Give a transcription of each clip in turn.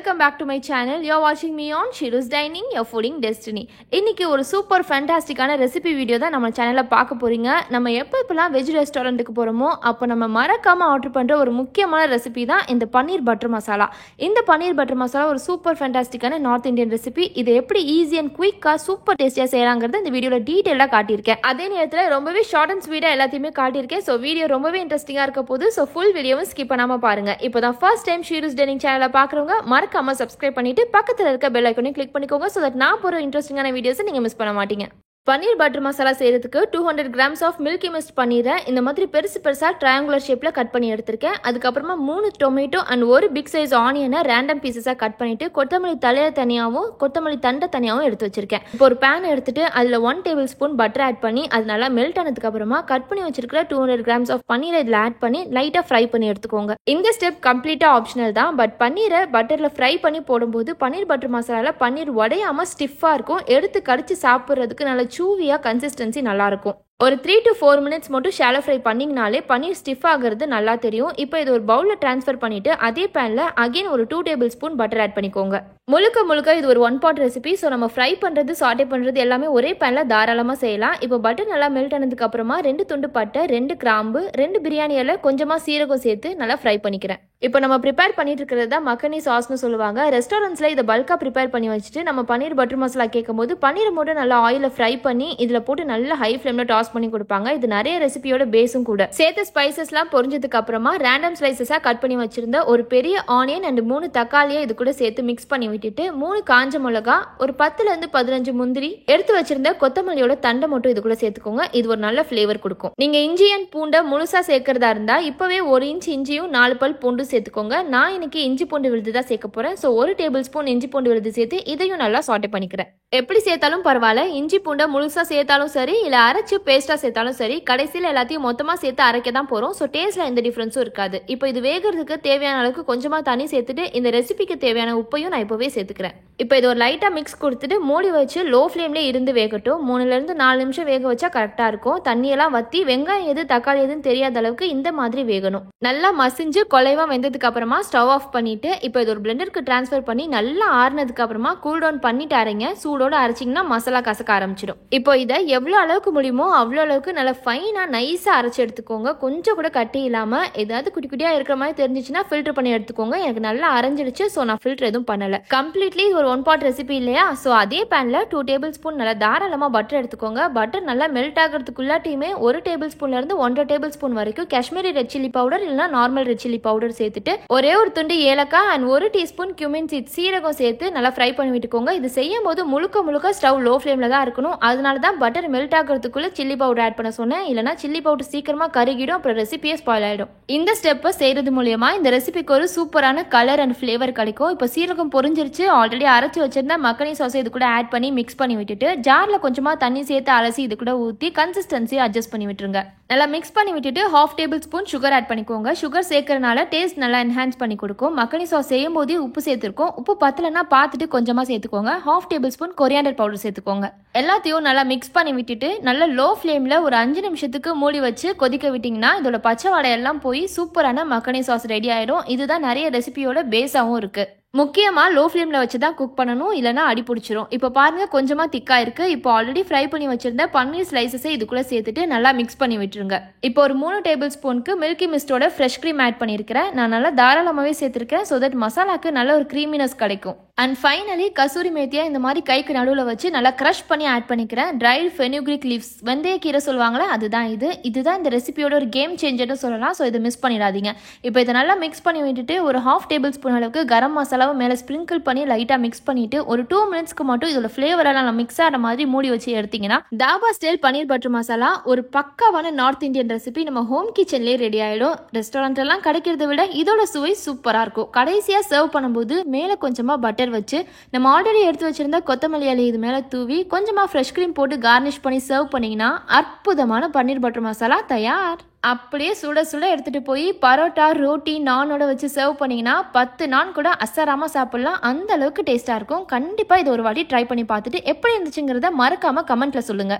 welcome back to my channel. You're watching me on Shiru's Dining, your fooding destiny. இன்னைக்கு ஒரு super ஃபேண்டாஸ்டிக்கான recipe video தான் நம்ம சேனல்ல பார்க்க போறீங்க. நம்ம எப்பப்பலாம் வெஜ் ரெஸ்டாரண்ட்டுக்கு போறோமோ அப்போ நம்ம மறக்காம ஆர்டர் பண்ற ஒரு முக்கியமான ரெசிபி தான் இந்த பன்னீர் பட்டர் மசாலா. இந்த பன்னீர் பட்டர் மசாலா ஒரு சூப்பர் ஃபேண்டாஸ்டிக்கான நார்த் இந்தியன் ரெசிபி. இது எப்படி ஈஸி அண்ட் குயிக்கா சூப்பர் டேஸ்டியா செய்யலாங்கிறத இந்த வீடியோல டீடைலா காட்டியிருக்கேன். அதே நேரத்தில் ரொம்பவே ஷார்ட் அண்ட் ஸ்வீட்டா எல்லாத்தையுமே காட்டியிருக்கேன். ஸோ வீடியோ ரொம்பவே இன்ட்ரெஸ்டிங்கா இருக்க போது. ஸோ ஃபுல் வீடியோவும் ஸ்கிப் பண்ணாம பாருங்க. இப்போதான் ஃபர்ஸ்ட் டைம் ஷீருஸ் டைனிங் சேனலை பார்க்குறவங்க மறக்காம சப்ஸ்கிரைப் பண்ணிட்டு பக்கத்தில் இருக்க பெல் ஐக்கனையும் கிளிக் பண்ணிக்கோங்க. ஸோ தட் நான் போகிற இன்ட்ரெஸ்டிங்கான வீடியோஸை நீங்கள் மிஸ் பண்ண மாட்டீங்க. பன்னீர் பட்டர் மசாலா செய்யறதுக்கு 200 கிராம்ஸ் ஆஃப் மில்கி மிஸ்ட் பன்னீரை இந்த மாதிரி பெருசு பெருசாக ட்ரையாங்குலர் ஷேப்பில் கட் பண்ணி எடுத்திருக்கேன். அதுக்கப்புறமா 3 டொமேட்டோ அண்ட் ஒரு பிக் சைஸ் ஆனியனை ரேண்டம் பீசஸாக கட் பண்ணிட்டு கொத்தமல்லி தலையை தனியாகவும் கொத்தமல்லி தண்டை தனியாகவும் எடுத்து வச்சிருக்கேன். இப்போ ஒரு பேன் எடுத்துட்டு அதில் 1 டேபிள் ஸ்பூன் பட்டர் ஆட் பண்ணி அது நல்லா மெல்ட் ஆனதுக்கு அப்புறமா கட் பண்ணி வச்சிருக்கிற 200 கிராம்ஸ் ஆஃப் பன்னீரை இதில் ஆட் பண்ணி லைட்டாக ஃப்ரை பண்ணி எடுத்துக்கோங்க. இந்த ஸ்டெப் கம்ப்ளீட்டாக ஆப்ஷனல் தான். பட் பன்னீரை பட்டரில் ஃப்ரை பண்ணி போடும்போது பன்னீர் பட்டர் மசாலாவில் பன்னீர் உடையாமல் ஸ்டிஃபாக இருக்கும். எடுத்து கடிச்சு சாப்பிட்றதுக்கு நல்ல சூவியா கன்சிஸ்டன்சி நல்லா இருக்கும். ஒரு 3 to 4 மினிட்ஸ் மட்டும் ஷாலோ ஃப்ரை பண்ணிங்கனாலே பன்னீர் ஸ்டிஃப் ஆகிறது நல்லா தெரியும். இப்போ இது ஒரு பவுலில் ட்ரான்ஸ்ஃபர் பண்ணிட்டு அதே பேனில் அகைன் ஒரு 2 டேபிள் ஸ்பூன் பட்டர் ஆட் பண்ணிக்கோங்க. முழுக்க இது ஒரு 1 pot ரெசிபி. ஸோ நம்ம ஃப்ரை பண்ணுறது சாட்டே பண்ணுறது எல்லாமே ஒரே பேனில் தாராளமாக செய்யலாம். இப்போ பட்டர் நல்லா மெல்ட் ஆனதுக்கு அப்புறமா 2 துண்டு பட்டை, 2 கிராம்பு, 2 பிரியாணி இலை, கொஞ்சமாக சீரகம் சேர்த்து நல்லா ஃப்ரை பண்ணிக்கிறேன். இப்போ நம்ம ப்ரிப்பேர் பண்ணிட்டு இருக்கிறது தான் மக்கனி சாஸ்னு சொல்லுவாங்க. ரெஸ்டாரண்ட்ஸில் இதை பல்காக ப்ரிப்பேர் பண்ணி வச்சுட்டு நம்ம பன்னீர் பட்டர் மசாலா கேட்கும் போது பன்னீரை மட்டும் நல்லா ஆயிலில் ஃப்ரை பண்ணி இதில் போட்டு நல்லா ஹை ஃப்ளேமில் டாஸ் பண்ணி கொடுப்பாங்க. இது நிறைய ரெசிபியோட பேஸும் கூட. சேர்த்து ஸ்பைசஸ்லாம் பொரிஞ்சதுக்கு அப்புறமா ரேண்டம் ஸ்லைசஸாக கட் பண்ணி வச்சிருந்த ஒரு பெரிய ஆனியன் அண்ட் 3 தக்காளியை இது கூட சேர்த்து மிக்ஸ் பண்ணி விட்டுட்டு 3 காஞ்ச மிளகா, ஒரு 10 to 15 முந்திரி, எடுத்து வச்சிருந்த கொத்தமல்லியோட தண்டை மட்டும் இது கூட சேர்த்துக்கோங்க. இது ஒரு நல்ல ஃபிளேவர் கொடுக்கும். நீங்க இஞ்சி அண்ட் பூண்டை முழுசா சேர்க்கறதா இருந்தா இப்பவே 1 இன்ச் இஞ்சியும் 4 பல் பூண்டு சேர்த்துக்கோங்க. நான் இன்னைக்கு இஞ்சி பூண்டு விழுது தான் சேர்க்க போறேன். ஸோ 1 டேபிள் ஸ்பூன் இஞ்சி பூண்டு விழுது சேர்த்து இதையும் நல்லா சாட்டே பண்ணிக்கிறேன். எப்படி சேர்த்தாலும் பரவாயில்ல, இஞ்சி பூண்டை முழுசா சேர்த்தாலும் சரி இல்ல அரைச்சு பேஸ்டா சேர்த்தாலும் சரி, கடைசியில் எல்லாத்தையும் மொத்தமா சேர்த்து அரைக்க தான் போறோம். ஸோ டேஸ்ட்ல எந்த டிஃபரன்ஸும் இருக்காது. இப்போ இது வேகிறதுக்கு தேவையான அளவுக்கு கொஞ்சமா தண்ணி சேர்த்துட்டு இந்த ரெசிபிக்கு தேவையான உப்பையும் நான் இப்பவே சேர்த்துக்கிறேன். இப்போ இது ஒரு லைட்டா மிக்ஸ் கொடுத்துட்டு மூடி வச்சு லோ ஃப்ளேம்ல இருந்து வேகட்டும். 3 to 4 நிமிஷம் வேக வச்சா கரெக்டா இருக்கும். தண்ணியெல்லாம் வத்தி வெங்காயம் எது தக்காளி எதுன்னு தெரியாத அளவுக்கு இந்த மாதிரி வேகணும். நல்லா மசிஞ்சு கொலைவா வெந்ததுக்கு அப்புறமா ஸ்டவ் ஆஃப் பண்ணிட்டு இப்போ இது ஒரு பிளெண்டருக்கு டிரான்ஸ்ஃபர் பண்ணி நல்லா ஆறுனதுக்கு அப்புறமா கூல் டவுன் பண்ணிட்டு அரைங்க. சூடோட அரைச்சிங்கன்னா மசாலா கசக்க ஆரம்பிச்சிடும். இப்போ இதை எவ்வளோ அளவுக்கு முடியுமோ அவ்வளோ அளவுக்கு நல்லா ஃபைனாக நைஸாக அரைச்சி எடுத்துக்கோங்க. கொஞ்சம் கூட கட்டி இல்லாமல். ஏதாவது குட்டி குட்டியாக இருக்கிற மாதிரி தெரிஞ்சிச்சுன்னா ஃபில்டர் பண்ணி எடுத்துக்கோங்க. எனக்கு நல்லா அரைஞ்சிடுச்சு. ஸோ நான் ஃபில்டர் எதுவும் பண்ணலை. கம்ப்ளீட்லி ஒரு 1 pot ரெசிபி இல்லையா? ஸோ அதே பேனில் 2 டேபிள் ஸ்பூன் நல்லா தாராளமாக பட்டர் எடுத்துக்கோங்க. பட்டர் நல்லா மெல்ட் ஆகிறதுக்குள்ளாட்டியுமே 1 டேபிள் ஸ்பூன்லேருந்து 1.5 டேபிள் ஸ்பூன் வரைக்கும் காஷ்மீரி ரெட் சில்லி பவுடர் இல்லைனா நார்மல் ரெட் சில்லி பவுடர் சேர்த்துட்டு ஒரே ஒரு துண்டு ஏலக்காய் அண்ட் 1 டீஸ்பூன் கியூமின் சீட் சீரகம் சேர்த்து நல்லா ஃப்ரை பண்ணி விட்டுக்கோங்க. இது செய்யும் போது முழுக்க ஸ்டவ் லோ ஃப்ளேம்ல தான் இருக்கணும். அதனால தான் பட்டர் மெல்ட் ஆகிறதுக்குள்ள சில்லி பவுடர் ஆட் பண்ண சொன்னேன். இல்லைனா சில்லி பவுடர் சீக்கிரமா கருகிடும், அப்புறம் ரெசிபியே ஸ்பாயில் ஆயிடும். இந்த ஸ்டெப்பை செய்யறது மூலியமா இந்த ரெசிபிக்கு ஒரு சூப்பரான கலர் அண்ட் ஃபிளேவர் கிடைக்கும். இப்போ சீரகம் பொரிஞ்சிருச்சு. ஆல்ரெடி அரைச்சி வச்சிருந்த மக்கனி சாஸ் இது கூட ஆட் பண்ணி மிக்ஸ் பண்ணி விட்டுட்டு ஜார்ல கொஞ்சமா தண்ணி சேர்த்து அலசி இது கூட ஊற்றி கன்சிஸ்டன்சி அட்ஜஸ்ட் பண்ணி விட்டுருங்க. நல்லா மிக்ஸ் பண்ணி விட்டுட்டு 1/2 டேபிள் ஸ்பூன் சுகர் ஆட் பண்ணிக்கோங்க. சுகர் சேர்க்கறதுனால டேஸ்ட் நல்லா என்ஹான்ஸ் பண்ணி கொடுக்கும். மக்கனி சாஸ் செய்யும் போதே உப்பு சேர்த்துருக்கோம். உப்பு பத்தலைன்னா பார்த்துட்டு கொஞ்சமா சேர்த்துக்கோங்க. 1/2 டேபிள் ஸ்பூன் கொரியாண்டர் பவுடர் சேர்த்துக்கோங்க. எல்லாத்தையும் நல்லா மிக்ஸ் பண்ணி விட்டுட்டு நல்ல லோ ஃப்ளேம்ல ஒரு 5 நிமிஷத்துக்கு மூடி வச்சு கொதிக்க விட்டீங்கன்னா இதோட பச்சை வாடையெல்லாம் போய் சூப்பரான மக்கனி சாஸ் ரெடி ஆயிடும். இதுதான் நிறைய ரெசிபியோட பேஸாகவும் இருக்கு. முக்கியமா லோ ஃப்ளேம்ல வச்சு தான் குக் பண்ணணும், இல்லைனா அடி பிடிச்சிரும். இப்போ பாருங்க கொஞ்சமா திக்கா இருக்கு. இப்போ ஆல்ரெடி ஃப்ரை பண்ணி வச்சிருந்த பன்னீர் ஸ்லைசஸை இதுக்குள்ள சேர்த்துட்டு நல்லா மிக்ஸ் பண்ணி விட்டுருங்க. இப்போ ஒரு 3 டேபிள் ஸ்பூனுக்கு மில்கி மிஸ்டோட ஃப்ரெஷ் க்ரீம் ஆட் பண்ணியிருக்கிறேன். நான் நல்லா தாராளமாகவே சேர்த்துருக்கேன். ஸோ தட் மசாலாக்கு நல்ல ஒரு க்ரீமினஸ் கிடைக்கும். அண்ட் ஃபைனலி கசூரி மேத்தியா இந்த மாதிரி கைக்கு நடுவில் வச்சு நல்லா க்ரஷ் பண்ணி ஆட் பண்ணிக்கிறேன். ட்ரைடு ஃபெனுக்ரிக் லீவ்ஸ், வெந்தய கீரை சொல்லுவாங்களே, அதுதான் இதுதான் இந்த ரெசிபியோட ஒரு கேம் சேஞ்சர்னு சொல்லலாம். ஸோ இதை மிஸ் பண்ணிடாதீங்க. இப்போ இதை நல்லா மிக்ஸ் பண்ணி விட்டுட்டு ஒரு 1/2 டேபிள் ஸ்பூன் அளவுக்கு கரம் மசாலாவும் மேலே ஸ்ப்ரிங்கிள் பண்ணி லைட்டாக மிக்ஸ் பண்ணிட்டு ஒரு 2 மினிட்ஸ்க்கு மட்டும் இதோட ஃப்ளேவரெல்லாம் மிக்ஸ் ஆகிற மாதிரி மூடி வச்சு எடுத்தீங்கன்னா தாபா ஸ்டைல் பன்னீர் பட்டர் மசாலா ஒரு பக்காவான நார்த் இந்தியன் ரெசிபி நம்ம ஹோம் கிச்சன்லேயே ரெடி ஆகிடும். ரெஸ்டாரண்ட் எல்லாம் கிடைக்கிறத விட இதோட சுவை சூப்பராக இருக்கும். கடைசியாக சர்வ் பண்ணும்போது மேலே கொஞ்சமாக பட்டர் வச்சு நம்ம ஆல்ரெடி எடுத்து வச்சிருந்த கொத்தமல்லி இலை இது மேலே தூவி கொஞ்சமாக ஃப்ரெஷ் க்ரீம் போட்டு கார்னிஷ் பண்ணி சர்வ் பண்ணிங்கன்னா அற்புதமான பன்னீர் பட்டர் மசாலா தயார். அப்படியே சுட சுட எடுத்துட்டு போய் பரோட்டா, ரோட்டி, நானோட வச்சு சர்வ் பண்ணிங்கன்னா 10 நான் கூட அசராம சாப்பிடலாம். அந்த அளவுக்கு டேஸ்டா இருக்கும். கண்டிப்பா இது ஒரு வாட்டி ட்ரை பண்ணி பார்த்துட்டு எப்படி இருந்துச்சுங்கிறத மறக்காம கமெண்ட்ல சொல்லுங்க.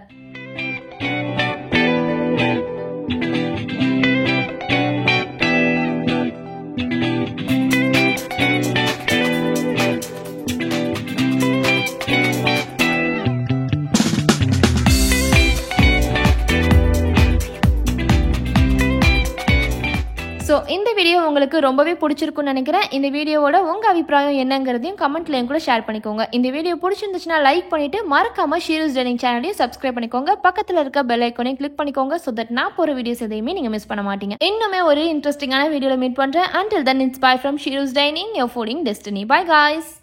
ஸோ இந்த வீடியோ உங்களுக்கு ரொம்பவே பிடிச்சிருக்குன்னு நினைக்கிறேன். இந்த வீடியோவோட உங்கள் அபிப்பிராயம் என்னங்கிறதையும் கமெண்ட்ல என் கூட ஷேர் பண்ணிக்கோங்க. இந்த வீடியோ பிடிச்சிருந்துச்சுன்னா லைக் பண்ணிட்டு மறக்காம ஷீரோஸ் டைனிங் சேனலையும் சப்ஸ்கிரைப் பண்ணிக்கோங்க. பக்கத்தில் இருக்க பெல் ஐக்கானையும் கிளிக் பண்ணிக்கோங்க. ஸோ தட் நான் போகிற வீடியோஸ் எதையுமே நீங்கள் மிஸ் பண்ண மாட்டீங்க. இன்னுமே ஒரு இன்ட்ரெஸ்டிங்கான வீடியோவில் மீட் பண்ணுறேன். Until then, it's bye from Sheiro's Dining, your fooding destiny. Bye guys.